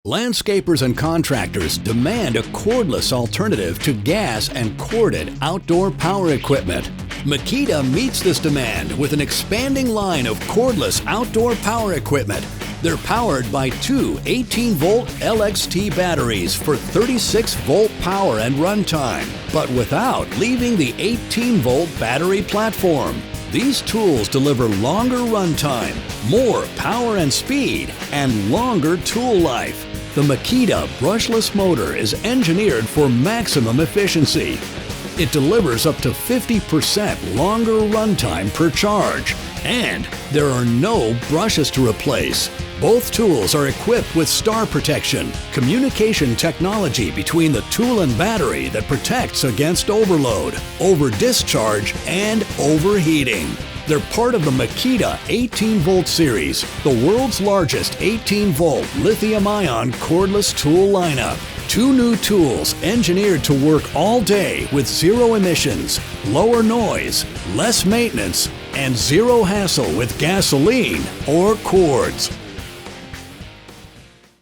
Landscapers and contractors demand a cordless alternative to gas and corded outdoor power equipment. Makita meets this demand with an expanding line of cordless outdoor power equipment. They're powered by two 18-volt LXT batteries for 36-volt power and runtime, but without leaving the 18-volt battery platform. These tools deliver longer runtime, more power and speed, and longer tool life. The Makita brushless motor is engineered for maximum efficiency. It delivers up to 50% longer runtime per charge, and there are no brushes to replace. Both tools are equipped with star protection, communication technology between the tool and battery that protects against overload, over-discharge, and overheating. They're part of the Makita 18-volt series, the world's largest 18-volt lithium-ion cordless tool lineup. Two new tools engineered to work all day with zero emissions, lower noise, less maintenance, and zero hassle with gasoline or cords.